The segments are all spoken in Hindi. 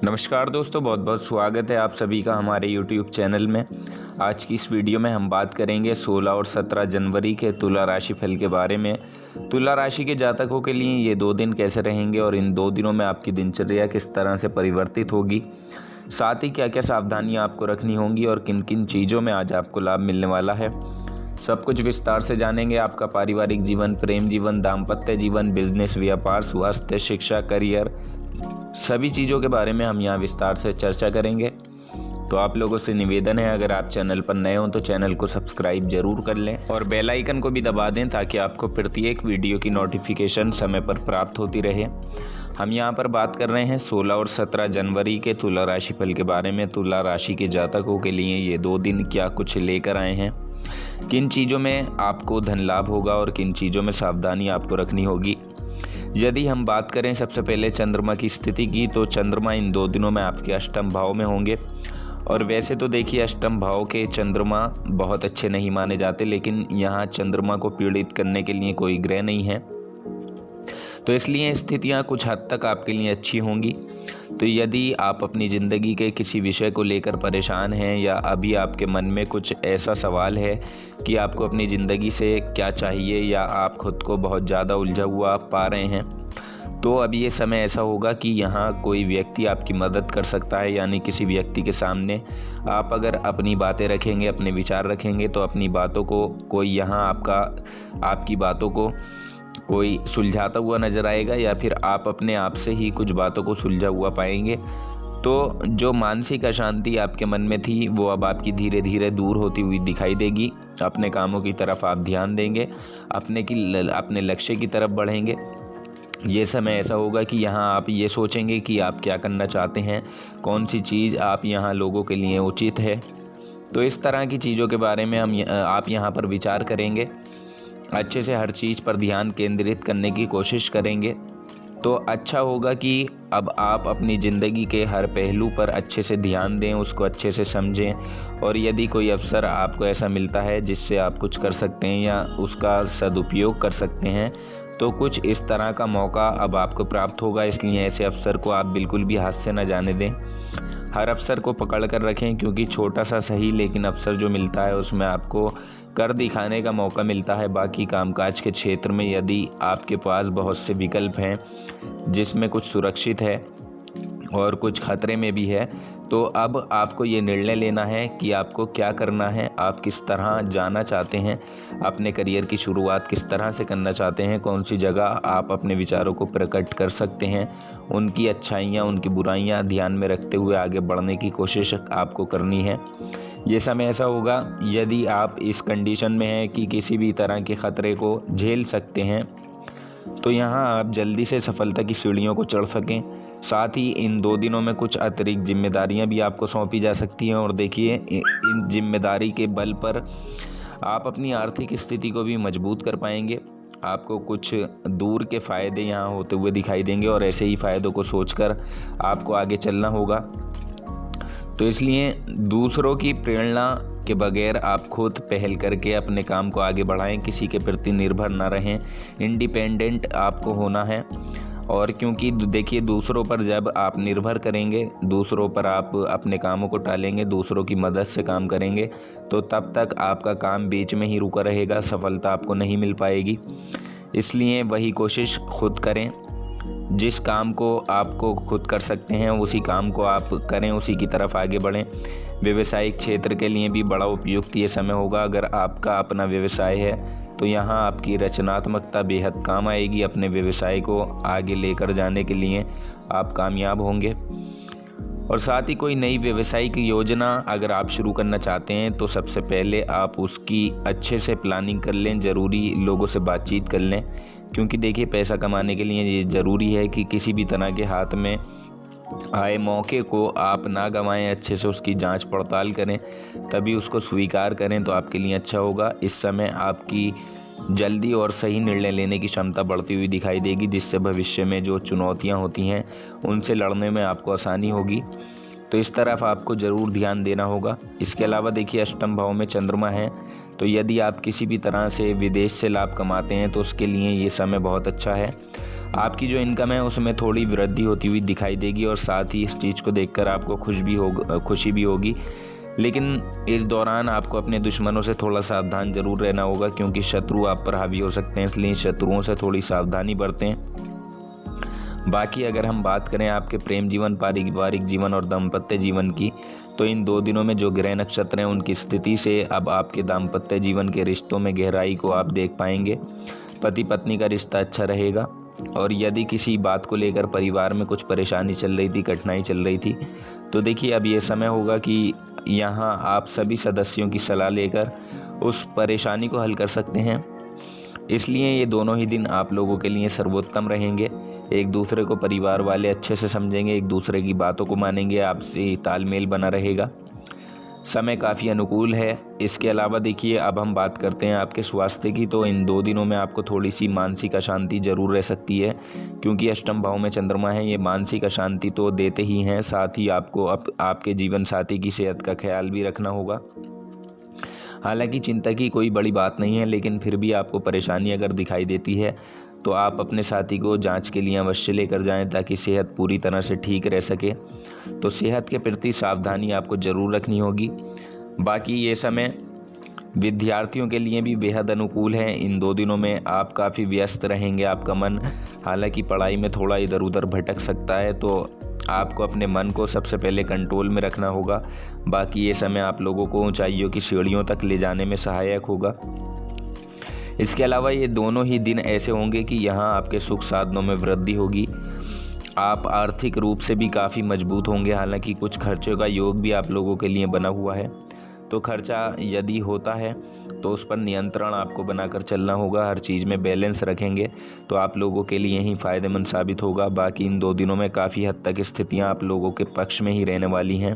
नमस्कार दोस्तों, बहुत बहुत स्वागत है आप सभी का हमारे YouTube चैनल में। आज की इस वीडियो में हम बात करेंगे 16 और 17 जनवरी के तुला राशि फल के बारे में। तुला राशि के जातकों के लिए ये 2 दिन कैसे रहेंगे और इन 2 दिनों में आपकी दिनचर्या किस तरह से परिवर्तित होगी, साथ ही क्या क्या सावधानियाँ आपको रखनी होंगी और किन किन चीज़ों में आज आपको लाभ मिलने वाला है, सब कुछ विस्तार से जानेंगे। आपका पारिवारिक जीवन, प्रेम जीवन, दाम्पत्य जीवन, बिजनेस, व्यापार, स्वास्थ्य, शिक्षा, करियर, सभी चीज़ों के बारे में हम यहाँ विस्तार से चर्चा करेंगे। तो आप लोगों से निवेदन है, अगर आप चैनल पर नए हो तो चैनल को सब्सक्राइब जरूर कर लें और बेल आइकन को भी दबा दें ताकि आपको प्रत्येक वीडियो की नोटिफिकेशन समय पर प्राप्त होती रहे। हम यहाँ पर बात कर रहे हैं 16 और 17 जनवरी के तुला राशि फल के बारे में। तुला राशि के जातकों के लिए ये 2 दिन क्या कुछ लेकर आए हैं, किन चीज़ों में आपको धन लाभ होगा और किन चीज़ों में सावधानी आपको रखनी होगी। यदि हम बात करें सबसे पहले चंद्रमा की स्थिति की, तो चंद्रमा इन 2 दिनों में आपके अष्टम भाव में होंगे। और वैसे तो देखिए, अष्टम भाव के चंद्रमा बहुत अच्छे नहीं माने जाते, लेकिन यहाँ चंद्रमा को पीड़ित करने के लिए कोई ग्रह नहीं है, तो इसलिए स्थितियाँ कुछ हद तक आपके लिए अच्छी होंगी। तो यदि आप अपनी ज़िंदगी के किसी विषय को लेकर परेशान हैं या अभी आपके मन में कुछ ऐसा सवाल है कि आपको अपनी ज़िंदगी से क्या चाहिए या आप खुद को बहुत ज़्यादा उलझा हुआ पा रहे हैं, तो अब ये समय ऐसा होगा कि यहाँ कोई व्यक्ति आपकी मदद कर सकता है। यानी किसी व्यक्ति के सामने आप अगर अपनी बातें रखेंगे, अपने विचार रखेंगे, तो अपनी बातों को कोई यहाँ आपकी बातों को कोई सुलझाता हुआ नज़र आएगा या फिर आप अपने आप से ही कुछ बातों को सुलझा हुआ पाएंगे। तो जो मानसिक अशांति आपके मन में थी वो अब आपकी धीरे धीरे दूर होती हुई दिखाई देगी। अपने कामों की तरफ आप ध्यान देंगे, अपने लक्ष्य की तरफ बढ़ेंगे। ये समय ऐसा होगा कि यहाँ आप ये सोचेंगे कि आप क्या करना चाहते हैं, कौन सी चीज़ आप यहाँ लोगों के लिए उचित है। तो इस तरह की चीज़ों के बारे में आप यहाँ पर विचार करेंगे, अच्छे से हर चीज़ पर ध्यान केंद्रित करने की कोशिश करेंगे। तो अच्छा होगा कि अब आप अपनी ज़िंदगी के हर पहलू पर अच्छे से ध्यान दें, उसको अच्छे से समझें। और यदि कोई अवसर आपको ऐसा मिलता है जिससे आप कुछ कर सकते हैं या उसका सदुपयोग कर सकते हैं, तो कुछ इस तरह का मौका अब आपको प्राप्त होगा। इसलिए ऐसे अवसर को आप बिल्कुल भी हाथ से न जाने दें, हर अवसर को पकड़ कर रखें, क्योंकि छोटा सा सही लेकिन अवसर जो मिलता है उसमें आपको कर दिखाने का मौका मिलता है। बाकी कामकाज के क्षेत्र में यदि आपके पास बहुत से विकल्प हैं जिसमें कुछ सुरक्षित है और कुछ खतरे में भी है, तो अब आपको ये निर्णय लेना है कि आपको क्या करना है, आप किस तरह जाना चाहते हैं, अपने करियर की शुरुआत किस तरह से करना चाहते हैं, कौन सी जगह आप अपने विचारों को प्रकट कर सकते हैं, उनकी अच्छाइयाँ उनकी बुराइयाँ ध्यान में रखते हुए आगे बढ़ने की कोशिश आपको करनी है। ये समय ऐसा होगा यदि आप इस कंडीशन में हैं कि किसी भी तरह के ख़तरे को झेल सकते हैं, तो यहाँ आप जल्दी से सफलता की सीढ़ियों को चढ़ सकें। साथ ही इन 2 दिनों में कुछ अतिरिक्त जिम्मेदारियां भी आपको सौंपी जा सकती हैं। और देखिए, इन जिम्मेदारी के बल पर आप अपनी आर्थिक स्थिति को भी मजबूत कर पाएंगे। आपको कुछ दूर के फ़ायदे यहाँ होते हुए दिखाई देंगे और ऐसे ही फ़ायदों को सोचकर आपको आगे चलना होगा। तो इसलिए दूसरों की प्रेरणा के बगैर आप खुद पहल करके अपने काम को आगे बढ़ाएं, किसी के प्रति निर्भर ना रहें, इंडिपेंडेंट आपको होना है। और क्योंकि देखिए, दूसरों पर जब आप निर्भर करेंगे, दूसरों पर आप अपने कामों को टालेंगे, दूसरों की मदद से काम करेंगे, तो तब तक आपका काम बीच में ही रुका रहेगा, सफलता आपको नहीं मिल पाएगी। इसलिए वही कोशिश खुद करें, जिस काम को आपको खुद कर सकते हैं उसी काम को आप करें, उसी की तरफ आगे बढ़ें। व्यवसायिक क्षेत्र के लिए भी बड़ा उपयुक्त ये समय होगा। अगर आपका अपना व्यवसाय है तो यहाँ आपकी रचनात्मकता बेहद काम आएगी। अपने व्यवसाय को आगे लेकर जाने के लिए आप कामयाब होंगे। और साथ ही कोई नई व्यावसायिक योजना अगर आप शुरू करना चाहते हैं तो सबसे पहले आप उसकी अच्छे से प्लानिंग कर लें, ज़रूरी लोगों से बातचीत कर लें, क्योंकि देखिए, पैसा कमाने के लिए ये ज़रूरी है कि किसी भी तरह के हाथ में आए मौके को आप ना गंवाएं, अच्छे से उसकी जांच पड़ताल करें, तभी उसको स्वीकार करें, तो आपके लिए अच्छा होगा। इस समय आपकी जल्दी और सही निर्णय लेने की क्षमता बढ़ती हुई दिखाई देगी, जिससे भविष्य में जो चुनौतियां होती हैं उनसे लड़ने में आपको आसानी होगी। तो इस तरफ आपको ज़रूर ध्यान देना होगा। इसके अलावा देखिए, अष्टम भाव में चंद्रमा है, तो यदि आप किसी भी तरह से विदेश से लाभ कमाते हैं तो उसके लिए ये समय बहुत अच्छा है। आपकी जो इनकम है उसमें थोड़ी वृद्धि होती हुई दिखाई देगी और साथ ही इस चीज़ को देखकर आपको खुशी भी होगी। लेकिन इस दौरान आपको अपने दुश्मनों से थोड़ा सावधान जरूर रहना होगा, क्योंकि शत्रु आप पर हावी हो सकते हैं, इसलिए शत्रुओं से थोड़ी सावधानी बरतें। बाकी अगर हम बात करें आपके प्रेम जीवन, पारिवारिक जीवन और दाम्पत्य जीवन की, तो इन 2 दिनों में जो ग्रह नक्षत्र हैं उनकी स्थिति से अब आपके दाम्पत्य जीवन के रिश्तों में गहराई को आप देख पाएंगे। पति पत्नी का रिश्ता अच्छा रहेगा, और यदि किसी बात को लेकर परिवार में कुछ परेशानी चल रही थी, कठिनाई चल रही थी, तो देखिए अब ये समय होगा कि यहाँ आप सभी सदस्यों की सलाह लेकर उस परेशानी को हल कर सकते हैं। इसलिए ये दोनों ही दिन आप लोगों के लिए सर्वोत्तम रहेंगे। एक दूसरे को परिवार वाले अच्छे से समझेंगे, एक दूसरे की बातों को मानेंगे, आपसे तालमेल बना रहेगा। समय काफ़ी अनुकूल है। इसके अलावा देखिए अब हम बात करते हैं आपके स्वास्थ्य की, तो इन 2 दिनों में आपको थोड़ी सी मानसिक अशांति जरूर रह सकती है, क्योंकि अष्टम भाव में चंद्रमा है। ये मानसिक अशांति तो देते ही हैं, साथ ही आपको आपके जीवन साथी की सेहत का ख्याल भी रखना होगा। हालांकि चिंता की कोई बड़ी बात नहीं है, लेकिन फिर भी आपको परेशानी अगर दिखाई देती है तो आप अपने साथी को जांच के लिए अवश्य लेकर जाएं, ताकि सेहत पूरी तरह से ठीक रह सके। तो सेहत के प्रति सावधानी आपको ज़रूर रखनी होगी। बाकी ये समय विद्यार्थियों के लिए भी बेहद अनुकूल है। इन 2 दिनों में आप काफ़ी व्यस्त रहेंगे। आपका मन हालांकि पढ़ाई में थोड़ा इधर उधर भटक सकता है, तो आपको अपने मन को सबसे पहले कंट्रोल में रखना होगा। बाकी ये समय आप लोगों को ऊंचाइयों की सीढ़ियों तक ले जाने में सहायक होगा। इसके अलावा ये दोनों ही दिन ऐसे होंगे कि यहाँ आपके सुख साधनों में वृद्धि होगी। आप आर्थिक रूप से भी काफ़ी मजबूत होंगे। हालांकि कुछ खर्चों का योग भी आप लोगों के लिए बना हुआ है, तो खर्चा यदि होता है तो उस पर नियंत्रण आपको बनाकर चलना होगा। हर चीज़ में बैलेंस रखेंगे तो आप लोगों के लिए ही फ़ायदेमंद साबित होगा। बाकी इन 2 दिनों में काफ़ी हद तक स्थितियाँ आप लोगों के पक्ष में ही रहने वाली हैं।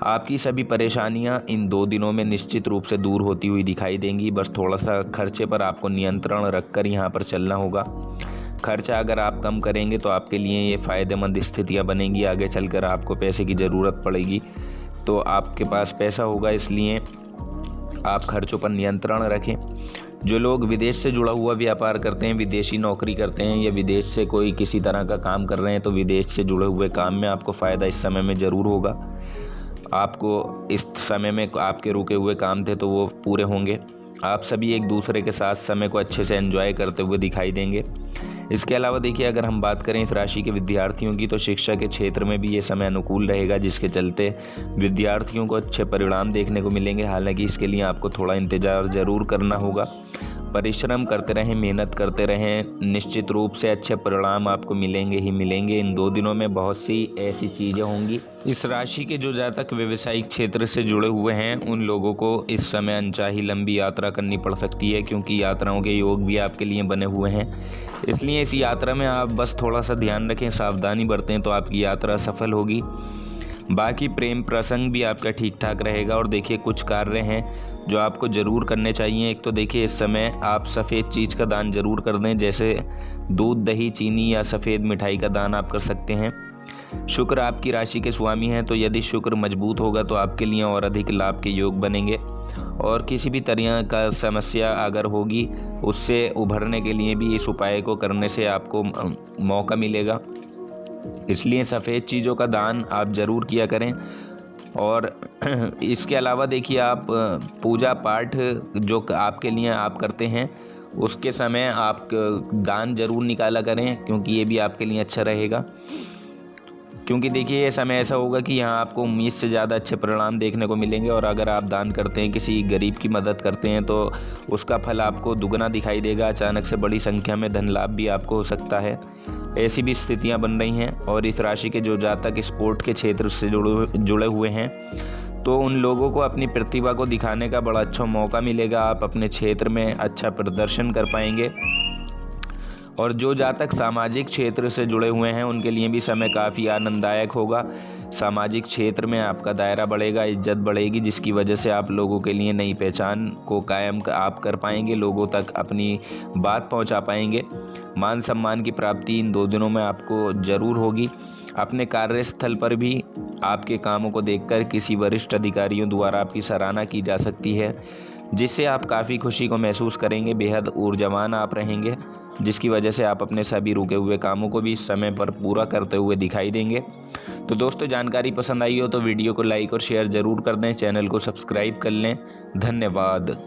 आपकी सभी परेशानियां इन 2 दिनों में निश्चित रूप से दूर होती हुई दिखाई देंगी। बस थोड़ा सा खर्चे पर आपको नियंत्रण रखकर यहाँ पर चलना होगा। खर्चा अगर आप कम करेंगे तो आपके लिए ये फ़ायदेमंद स्थितियाँ बनेंगी। आगे चलकर आपको पैसे की ज़रूरत पड़ेगी तो आपके पास पैसा होगा, इसलिए आप खर्चों पर नियंत्रण रखें। जो लोग विदेश से जुड़ा हुआ व्यापार करते हैं, विदेशी नौकरी करते हैं या विदेश से कोई किसी तरह का काम कर रहे हैं, तो विदेश से जुड़े हुए काम में आपको फ़ायदा इस समय में ज़रूर होगा। आपको इस समय में आपके रुके हुए काम थे तो वो पूरे होंगे। आप सभी एक दूसरे के साथ समय को अच्छे से एंजॉय करते हुए दिखाई देंगे। इसके अलावा देखिए अगर हम बात करें इस राशि के विद्यार्थियों की, तो शिक्षा के क्षेत्र में भी ये समय अनुकूल रहेगा, जिसके चलते विद्यार्थियों को अच्छे परिणाम देखने को मिलेंगे। हालांकि इसके लिए आपको थोड़ा इंतज़ार ज़रूर करना होगा। परिश्रम करते रहें, मेहनत करते रहें, निश्चित रूप से अच्छे परिणाम आपको मिलेंगे ही मिलेंगे। इन 2 दिनों में बहुत सी ऐसी चीज़ें होंगी। इस राशि के जो जातक व्यवसायिक क्षेत्र से जुड़े हुए हैं उन लोगों को इस समय अनचाही लंबी यात्रा करनी पड़ सकती है, क्योंकि यात्राओं के योग भी आपके लिए बने हुए हैं। इसलिए इस यात्रा में आप बस थोड़ा सा ध्यान रखें, सावधानी बरतें तो आपकी यात्रा सफल होगी। बाकी प्रेम प्रसंग भी आपका ठीक ठाक रहेगा। और देखिए कुछ कार्य हैं जो आपको ज़रूर करने चाहिए। एक तो देखिए इस समय आप सफ़ेद चीज़ का दान ज़रूर कर दें, जैसे दूध, दही, चीनी या सफ़ेद मिठाई का दान आप कर सकते हैं। शुक्र आपकी राशि के स्वामी हैं, तो यदि शुक्र मजबूत होगा तो आपके लिए और अधिक लाभ के योग बनेंगे। और किसी भी तरह का समस्या अगर होगी उससे उभरने के लिए भी इस उपाय को करने से आपको मौका मिलेगा। इसलिए सफ़ेद चीज़ों का दान आप ज़रूर किया करें। और इसके अलावा देखिए आप पूजा पाठ जो आपके लिए आप करते हैं उसके समय आप दान ज़रूर निकाला करें, क्योंकि ये भी आपके लिए अच्छा रहेगा। क्योंकि देखिए ये समय ऐसा होगा कि यहाँ आपको उम्मीद से ज़्यादा अच्छे परिणाम देखने को मिलेंगे। और अगर आप दान करते हैं, किसी गरीब की मदद करते हैं, तो उसका फल आपको दुगना दिखाई देगा। अचानक से बड़ी संख्या में धन लाभ भी आपको हो सकता है। ऐसी भी स्थितियाँ बन रही हैं। और इस राशि के जो जातक स्पोर्ट के क्षेत्र से जुड़े हुए हैं, तो उन लोगों को अपनी प्रतिभा को दिखाने का बड़ा अच्छा मौका मिलेगा। आप अपने क्षेत्र में अच्छा प्रदर्शन कर पाएंगे। और जो जातक सामाजिक क्षेत्र से जुड़े हुए हैं उनके लिए भी समय काफ़ी आनंददायक होगा। सामाजिक क्षेत्र में आपका दायरा बढ़ेगा, इज्जत बढ़ेगी, जिसकी वजह से आप लोगों के लिए नई पहचान को कायम आप कर पाएंगे, लोगों तक अपनी बात पहुंचा पाएंगे। मान सम्मान की प्राप्ति इन 2 दिनों में आपको ज़रूर होगी। अपने कार्यस्थल पर भी आपके कामों को देखकर किसी वरिष्ठ अधिकारियों द्वारा आपकी सराहना की जा सकती है, जिससे आप काफ़ी खुशी को महसूस करेंगे। बेहद ऊर्जावान आप रहेंगे। जिसकी वजह से आप अपने सभी रुके हुए कामों को भी इस समय पर पूरा करते हुए दिखाई देंगे। तो दोस्तों, जानकारी पसंद आई हो तो वीडियो को लाइक और शेयर ज़रूर कर दें, चैनल को सब्सक्राइब कर लें। धन्यवाद।